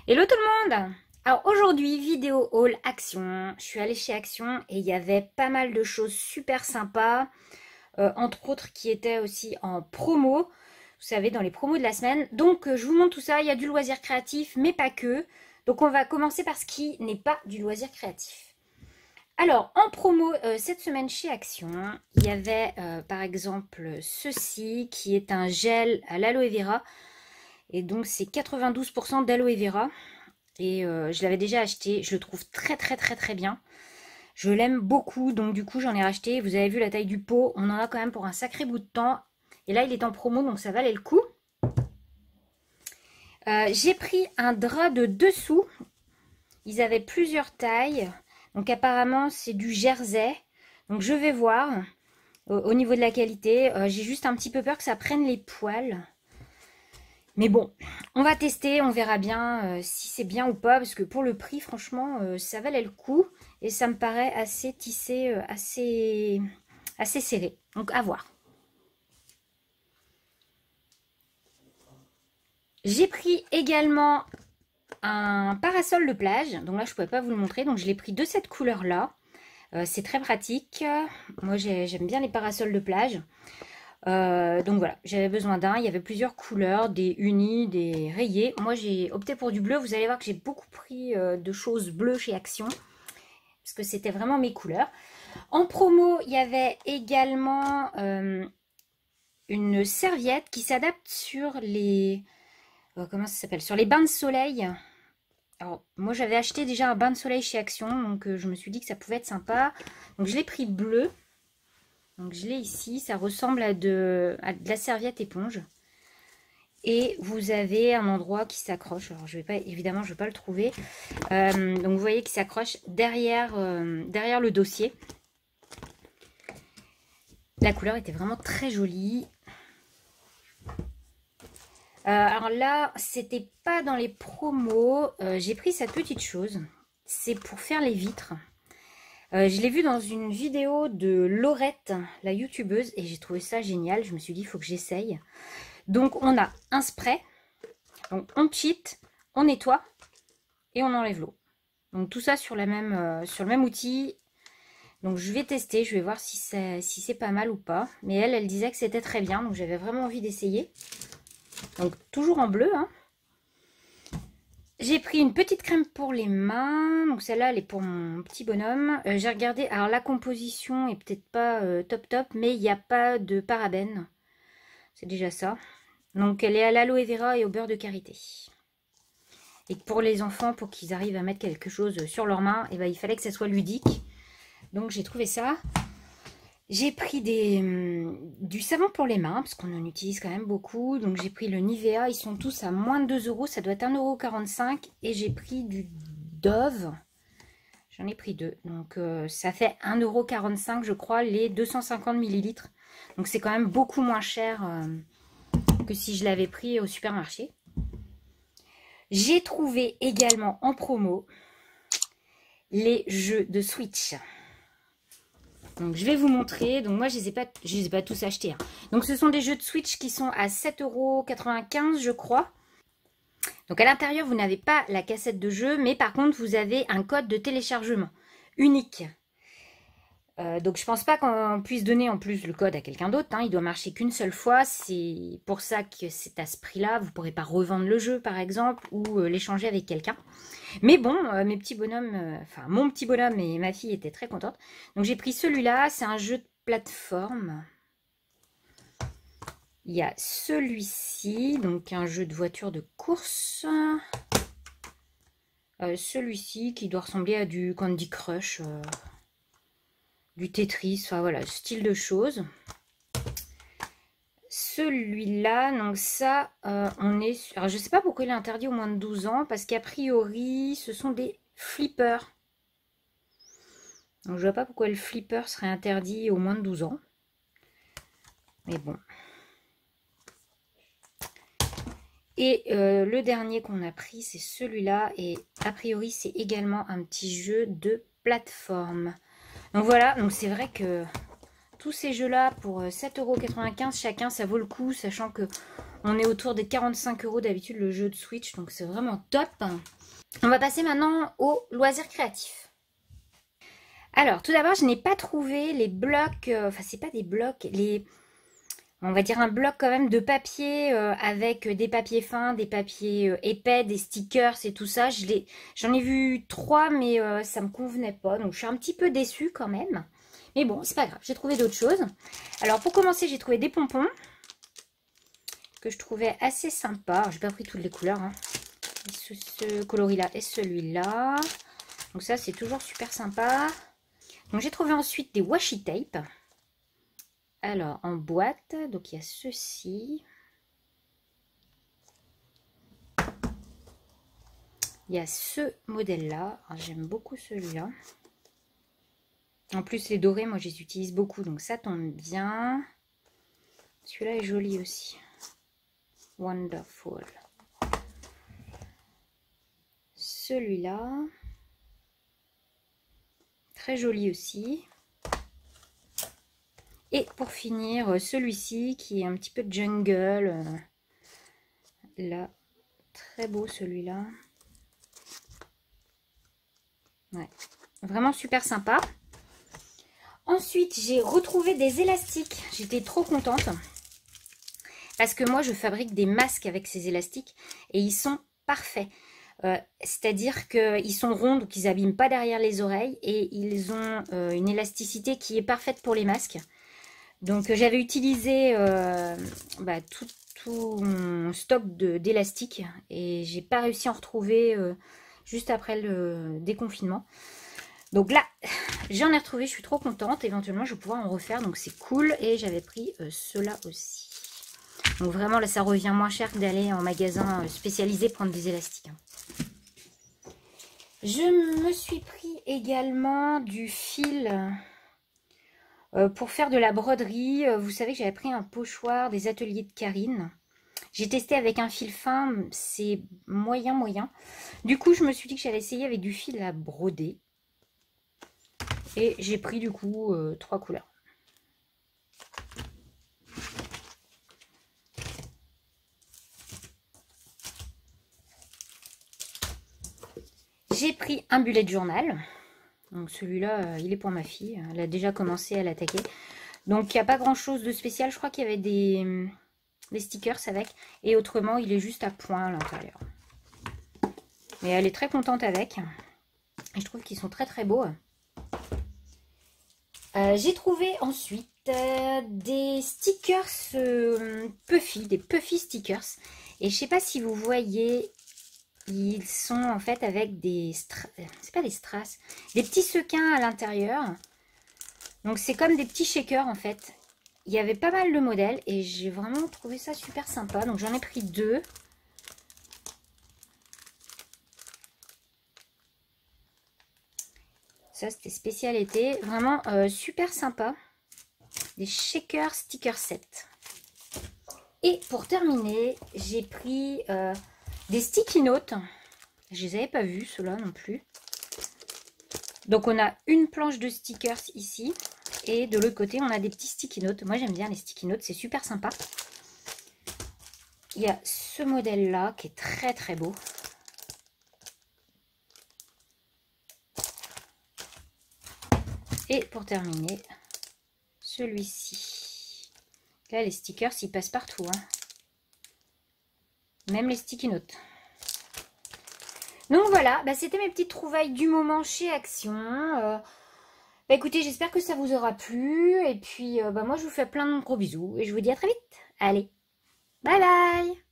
Hello tout le monde! Alors aujourd'hui, vidéo haul Action. Je suis allée chez Action et il y avait pas mal de choses super sympas, entre autres qui étaient aussi en promo, vous savez, dans les promos de la semaine. Donc je vous montre tout ça, il y a du loisir créatif, mais pas que. Donc on va commencer par ce qui n'est pas du loisir créatif. Alors, en promo, cette semaine chez Action, il y avait par exemple ceci, qui est un gel à l'aloe vera. Et donc c'est 92% d'aloe vera. Et je l'avais déjà acheté, je le trouve très bien. Je l'aime beaucoup, donc du coup j'en ai racheté. Vous avez vu la taille du pot, on en a quand même pour un sacré bout de temps. Et là il est en promo, donc ça valait le coup. J'ai pris un drap de dessous. Ils avaient plusieurs tailles. Donc apparemment c'est du jersey. Donc je vais voir au niveau de la qualité. J'ai juste un petit peu peur que ça prenne les poils. Mais bon, on va tester, on verra bien si c'est bien ou pas, parce que pour le prix, franchement, ça valait le coup. Et ça me paraît assez tissé, assez serré. Donc à voir. J'ai pris également un parasol de plage. Donc là, je ne pouvais pas vous le montrer. Donc je l'ai pris de cette couleur-là. C'est très pratique. Moi, j'aime bien les parasols de plage. Donc voilà, j'avais besoin d'un. Il y avait plusieurs couleurs, des unis, des rayés. Moi, j'ai opté pour du bleu. Vous allez voir que j'ai beaucoup pris de choses bleues chez Action, parce que c'était vraiment mes couleurs. En promo, il y avait également une serviette qui s'adapte sur les... comment ça s'appelle? Sur les bains de soleil. Alors, moi, j'avais acheté déjà un bain de soleil chez Action, donc je me suis dit que ça pouvait être sympa. Donc, je l'ai pris bleu. Donc je l'ai ici, ça ressemble à de la serviette éponge. Et vous avez un endroit qui s'accroche. Alors je vais pas, évidemment, je vais pas le trouver. Donc vous voyez qu'il s'accroche derrière, derrière le dossier. La couleur était vraiment très jolie. Alors là, c'était pas dans les promos. J'ai pris cette petite chose. C'est pour faire les vitres. Je l'ai vu dans une vidéo de Laurette, la youtubeuse, et j'ai trouvé ça génial. Je me suis dit, il faut que j'essaye. Donc, on a un spray. Donc, on cheat, on nettoie et on enlève l'eau. Donc, tout ça sur le même outil. Donc, je vais tester. Je vais voir si c'est pas mal ou pas. Mais elle disait que c'était très bien. Donc, j'avais vraiment envie d'essayer. Donc, toujours en bleu, hein. J'ai pris une petite crème pour les mains. Donc celle-là, elle est pour mon petit bonhomme. J'ai regardé. Alors la composition est peut-être pas top, mais il n'y a pas de parabènes. C'est déjà ça. Donc elle est à l'aloe vera et au beurre de karité. Et pour les enfants, pour qu'ils arrivent à mettre quelque chose sur leurs mains, et ben, il fallait que ça soit ludique. Donc j'ai trouvé ça. J'ai pris du savon pour les mains, parce qu'on en utilise quand même beaucoup. Donc j'ai pris le Nivea, ils sont tous à moins de 2 euros, ça doit être 1,45 €. Et j'ai pris du Dove, j'en ai pris deux. Donc ça fait 1,45 € je crois, les 250 millilitres. Donc c'est quand même beaucoup moins cher que si je l'avais pris au supermarché. J'ai trouvé également en promo les jeux de Switch. Donc je vais vous montrer. Donc moi je les ai pas tous achetés, hein. Donc ce sont des jeux de Switch qui sont à 7,95 € je crois. Donc à l'intérieur vous n'avez pas la cassette de jeu, mais par contre vous avez un code de téléchargement unique. Donc je pense pas qu'on puisse donner en plus le code à quelqu'un d'autre, hein. Il doit marcher qu'une seule fois. C'est pour ça que c'est à ce prix-là. Vous ne pourrez pas revendre le jeu par exemple ou l'échanger avec quelqu'un. Mais bon, mes petits bonhommes, enfin mon petit bonhomme et ma fille étaient très contentes. Donc j'ai pris celui-là, c'est un jeu de plateforme. Il y a celui-ci, donc un jeu de voiture de course. Celui-ci qui doit ressembler à du Candy Crush, du Tetris, enfin voilà, style de choses. Celui-là, donc ça, on est sur... Alors je sais pas pourquoi il est interdit au moins de 12 ans, parce qu'a priori, ce sont des flippers. Donc je vois pas pourquoi le flipper serait interdit au moins de 12 ans. Mais bon. Et le dernier qu'on a pris, c'est celui-là. Et a priori, c'est également un petit jeu de plateforme. Donc voilà, donc c'est vrai que tous ces jeux-là, pour 7,95 € chacun, ça vaut le coup, sachant que On est autour des 45 € d'habitude le jeu de Switch, donc c'est vraiment top. On va passer maintenant aux loisirs créatifs. Alors, tout d'abord, je n'ai pas trouvé les blocs, enfin c'est pas des blocs, on va dire un bloc quand même de papier avec des papiers fins, des papiers épais, des stickers et tout ça. J'en ai vu 3, mais ça me convenait pas, donc je suis un petit peu déçue quand même. Mais bon, c'est pas grave, j'ai trouvé d'autres choses. Alors pour commencer, j'ai trouvé des pompons que je trouvais assez sympa. J'ai pas pris toutes les couleurs, hein. Ce coloris-là et celui-là. Donc ça, c'est toujours super sympa. Donc j'ai trouvé ensuite des washi tape. Alors en boîte, donc il y a ceci. Il y a ce modèle-là. J'aime beaucoup celui-là. En plus, les dorés, moi, je les utilise beaucoup, donc ça tombe bien. Celui-là est joli aussi. Wonderful. Celui-là. Très joli aussi. Et pour finir, celui-ci qui est un petit peu de jungle. Là, très beau celui-là. Ouais, vraiment super sympa. Ensuite, j'ai retrouvé des élastiques. J'étais trop contente. Parce que moi, je fabrique des masques avec ces élastiques. Et ils sont parfaits. C'est-à-dire qu'ils sont ronds, donc ils n'abîment pas derrière les oreilles. Et ils ont une élasticité qui est parfaite pour les masques. Donc, j'avais utilisé tout mon stock d'élastiques. Et j'ai pas réussi à en retrouver juste après le déconfinement. Donc là, j'en ai retrouvé, je suis trop contente. Éventuellement, je vais pouvoir en refaire, donc c'est cool. Et j'avais pris ceux-là aussi. Donc vraiment, là, ça revient moins cher que d'aller en magasin spécialisé prendre des élastiques. Je me suis pris également du fil pour faire de la broderie. Vous savez que j'avais pris un pochoir des ateliers de Karine. J'ai testé avec un fil fin, c'est moyen. Du coup, je me suis dit que j'allais essayer avec du fil à broder. Et j'ai pris du coup 3 couleurs. J'ai pris un bullet journal. Donc celui-là, il est pour ma fille. Elle a déjà commencé à l'attaquer. Donc il n'y a pas grand-chose de spécial. Je crois qu'il y avait des stickers avec. Et autrement, il est juste à point à l'intérieur. Mais elle est très contente avec. Et je trouve qu'ils sont très beaux. J'ai trouvé ensuite des stickers Puffy, des Puffy stickers. Et je sais pas si vous voyez, ils sont en fait avec des c'est pas des strass, des petits sequins à l'intérieur. Donc c'est comme des petits shakers en fait. Il y avait pas mal de modèles et j'ai vraiment trouvé ça super sympa. Donc j'en ai pris 2. Ça, c'était spécial été. Vraiment super sympa. Des shaker sticker set. Et pour terminer, j'ai pris des sticky notes. Je les avais pas vus, ceux-là non plus. Donc, on a une planche de stickers ici. Et de l'autre côté, on a des petits sticky notes. Moi, j'aime bien les sticky notes. C'est super sympa. Il y a ce modèle-là qui est très beau. Et pour terminer, celui-ci. Là, les stickers, ils passent partout. Hein. Même les sticky notes. Donc voilà, c'était mes petites trouvailles du moment chez Action. Écoutez, j'espère que ça vous aura plu. Et puis, moi, je vous fais plein de gros bisous. Et je vous dis à très vite. Allez, bye bye!